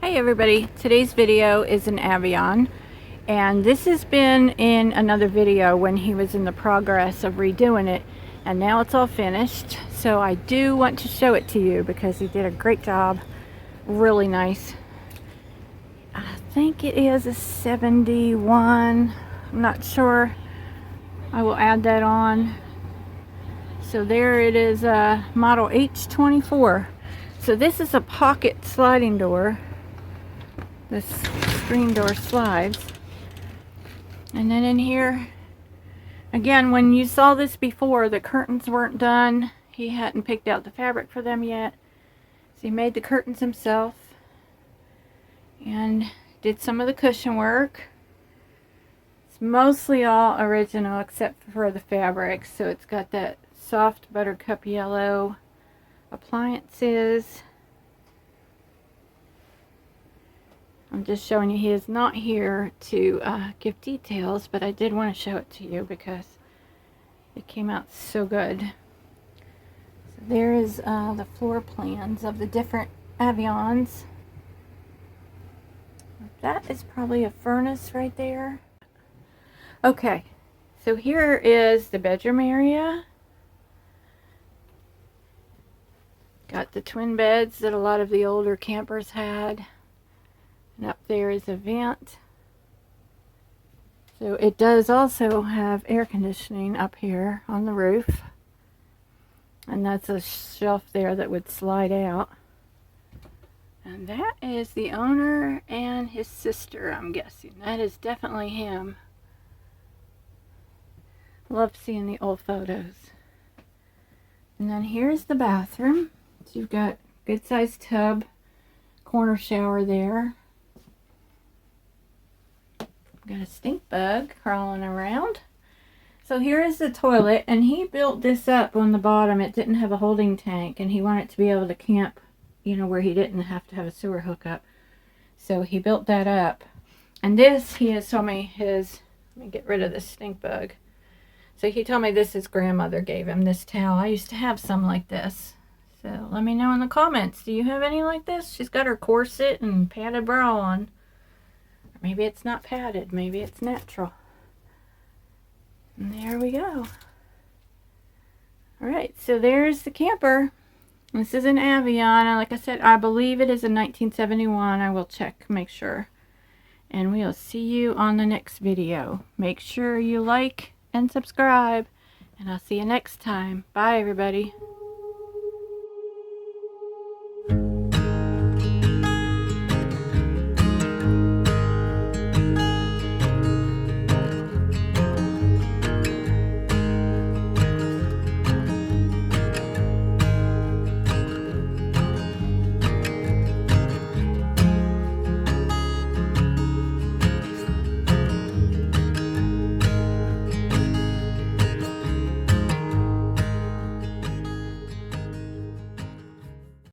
Hi everybody, today's video is an Avion, and this has been in another video when he was in the progress of redoing it, and now it's all finished. So I do want to show it to you because he did a great job. Really nice. I think it is a 71, I'm not sure. I will add that on. So there it is, model H24. So this is a pocket sliding door. This screen door slides, and then in here again, when you saw this before, the curtains weren't done. He hadn't picked out the fabric for them yet, so he made the curtains himself and did some of the cushion work. It's mostly all original except for the fabric, so it's got that soft buttercup yellow appliances. I'm just showing you, he is not here to give details, but I did want to show it to you because it came out so good. So there is the floor plans of the different Avions. That is probably a furnace right there. Okay, so here is the bedroom area. Got the twin beds that a lot of the older campers had. And up there is a vent. So it does also have air conditioning up here on the roof. And that's a shelf there that would slide out. And that is the owner and his sister, I'm guessing. That is definitely him. Love seeing the old photos. And then here's the bathroom. So you've got good sized tub, corner shower there. Got a stink bug crawling around. So here is the toilet, and he built this up on the bottom. It didn't have a holding tank, and he wanted to be able to camp, you know, where he didn't have to have a sewer hookup. So he built that up. And this, he has told me his, let me get rid of this stink bug. So he told me this his grandmother gave him, this towel. I used to have some like this. So let me know in the comments, do you have any like this? She's got her corset and padded bra on. Maybe it's not padded, maybe it's natural. And there we go. Alright, so there's the camper. This is an Avion, and like I said, I believe it is a 1971. I will check, make sure. And we'll see you on the next video. Make sure you like and subscribe, and I'll see you next time. Bye everybody.